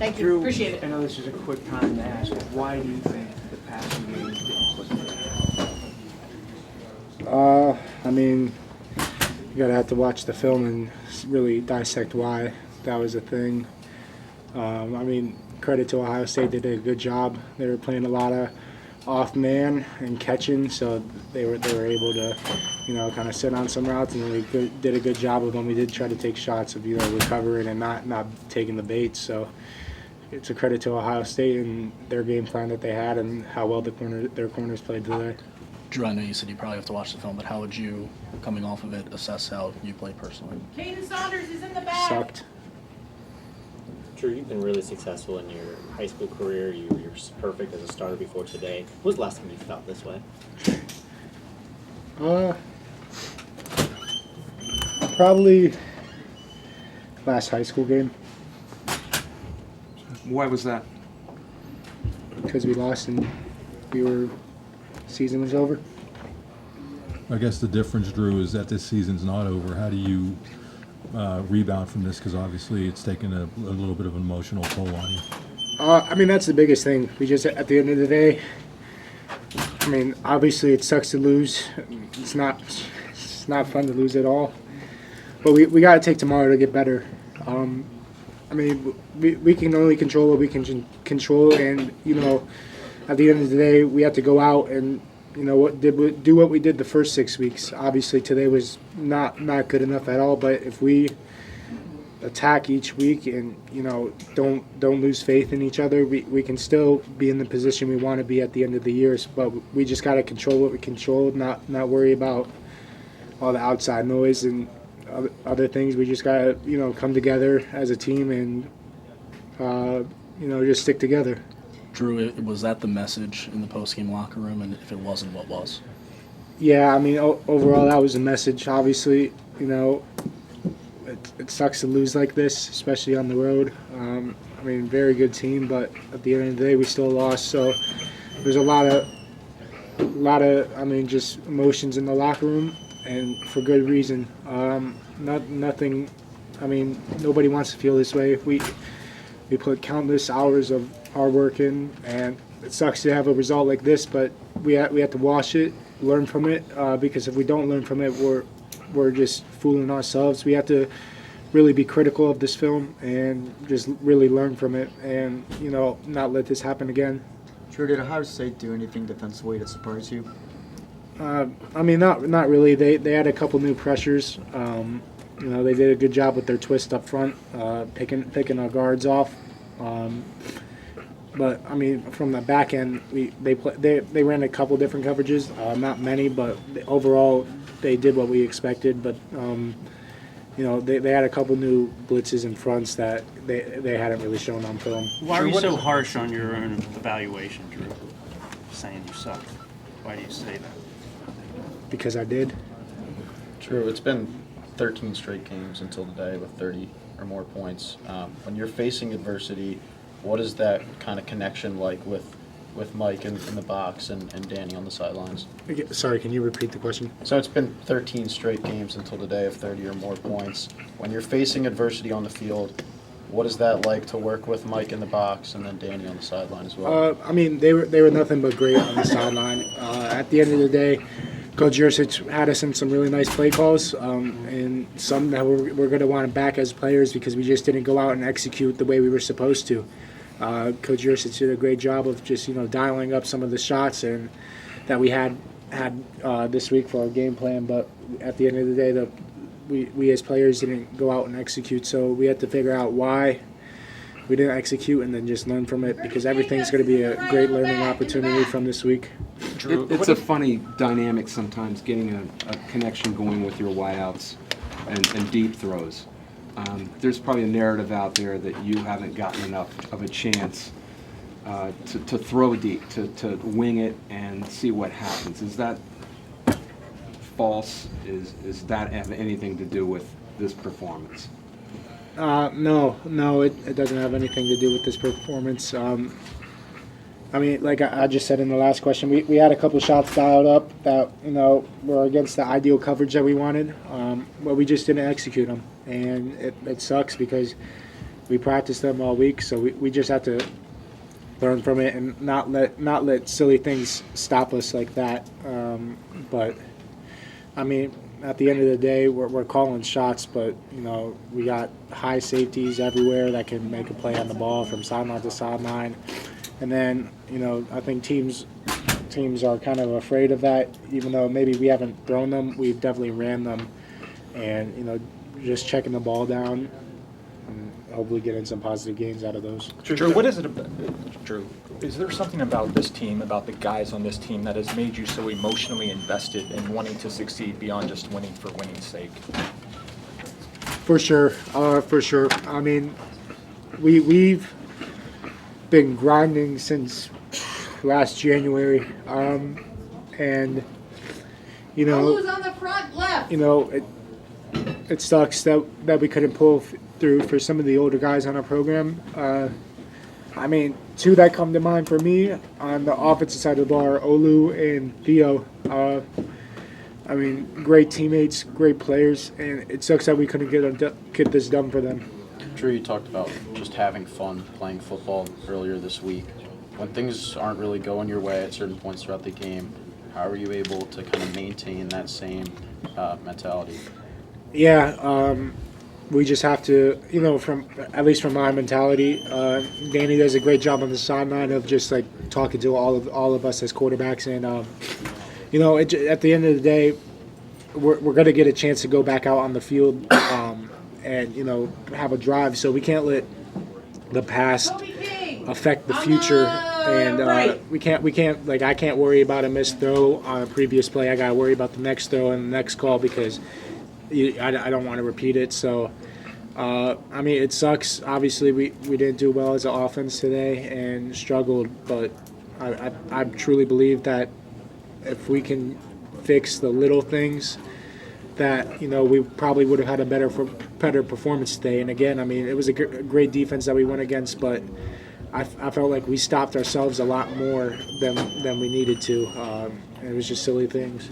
Thank you. Drew, Appreciate it. I know this is a quick time to ask. Why do you think the passing game didn't click? I mean, you gotta have to watch the film and really dissect why that was a thing. I mean, credit to Ohio State, they did a good job. They were playing a lot of off man and catching, so they were able to, kind of sit on some routes, and we did a good job of them. We did try to take shots of recovering and not taking the bait. So it's a credit to Ohio State and their game plan that they had and how well their corners played today. Drew, I know you said you probably have to watch the film, but how would you, coming off of it, assess how you played personally? Caden Saunders is in the back. Sucked. Drew, you've been really successful in your high school career. You're perfect as a starter before today. When was the last time you felt this way? Probably last high school game Why was that? because we lost and season was over. I guess the difference, Drew, is that this season's not over. How do you rebound from this? Because obviously it's taken a little bit of an emotional toll on you. I mean, that's the biggest thing. We just, at the end of the day, I mean, obviously it sucks to lose. It's not fun to lose at all. But we got to take tomorrow to get better. I mean, we can only control what we can control, and at the end of the day, we have to go out and do what we did the first 6 weeks. Obviously, today was not good enough at all. But if we attack each week and don't lose faith in each other, we can still be in the position we want to be at the end of the year. But we just got to control what we control, not worry about all the outside noise and other things. We just got to come together as a team and just stick together. Drew, was that the message in the post-game locker room? And if it wasn't, what was? Yeah, I mean, overall that was a message. Obviously, it sucks to lose like this, especially on the road. I mean, very good team, but at the end of the day, we still lost. So there's a lot of just emotions in the locker room, and for good reason. Nothing. I mean, nobody wants to feel this way. We put countless hours of hard work in, and it sucks to have a result like this, but we have to wash it, learn from it, because if we don't learn from it, we're just fooling ourselves. We have to really be critical of this film and just really learn from it, and not let this happen again. Drew, did Ohio State do anything defensively to surprise you? I mean, not really. They had a couple new pressures. They did a good job with their twist up front, picking our guards off. But I mean, from the back end, they ran a couple different coverages, not many, but overall they did what we expected. But they had a couple new blitzes and fronts that they hadn't really shown on film. Why are you so harsh on your own evaluation, Drew? Saying you suck. Why do you say that? Because I did. True. It's been 13 straight games until today with 30 or more points. When you're facing adversity, what is that kind of connection like with Mike in the box and Danny on the sidelines? Sorry, can you repeat the question? So it's been 13 straight games until today of 30 or more points. When you're facing adversity on the field, what is that like to work with Mike in the box and then Danny on the sideline as well? I mean, they were nothing but great on the sideline. At the end of the day, Coach Jurcic had us in some really nice play calls, and some that we're going to want back as players because we just didn't go out and execute the way we were supposed to. Coach Jurcic did a great job of just dialing up some of the shots and that we had this week for our game plan. But at the end of the day, we as players didn't go out and execute, so we had to figure out why we didn't execute and then just learn from it, because everything's going to be a great learning opportunity from this week. It's a funny dynamic sometimes, getting a connection going with your wideouts and deep throws. There's probably a narrative out there that you haven't gotten enough of a chance to throw deep, to wing it and see what happens. Is that false? Is that have anything to do with this performance? No, it doesn't have anything to do with this performance. I mean, like I just said in the last question, we had a couple shots dialed up that were against the ideal coverage that we wanted, but we just didn't execute them, and it sucks because We practice them all week, so we just have to learn from it and not let silly things stop us like that. But I mean, at the end of the day, we're calling shots, but you know we got high safeties everywhere that can make a play on the ball from sideline to sideline, and then you know I think teams are kind of afraid of that, even though maybe we haven't thrown them, we've definitely ran them, and you know just checking the ball down and hopefully getting some positive gains out of those. Drew, what is it about, Drew, is there something about this team, about the guys on this team that has made you so emotionally invested in wanting to succeed beyond just winning for winning's sake? For sure. I mean, we've been grinding since last January, and you know, who's on the front left? You know, it sucks that we couldn't pull through for some of the older guys on our program. I mean, two that come to mind for me on the offensive side of the ball are Olu and Theo. I mean, great teammates, great players, and it sucks that we couldn't get this done for them. Drew, you talked about just having fun playing football earlier this week. When things aren't really going your way at certain points throughout the game, how are you able to kind of maintain that same mentality? Yeah, we just have to, you know, at least from my mentality, Danny does a great job on the sideline of just like talking to all of us as quarterbacks, and you know, at the end of the day, we're going to get a chance to go back out on the field and you know have a drive, so we can't let the past affect the future, and we can't like I can't worry about a missed throw on a previous play. I got to worry about the next throw and the next call because I don't want to repeat it. So, I mean, it sucks. Obviously, we didn't do well as an offense today and struggled. But I truly believe that if we can fix the little things, that you know we probably would have had a better performance today. And again, I mean, it was a great defense that we went against, but I felt like we stopped ourselves a lot more than we needed to. It was just silly things.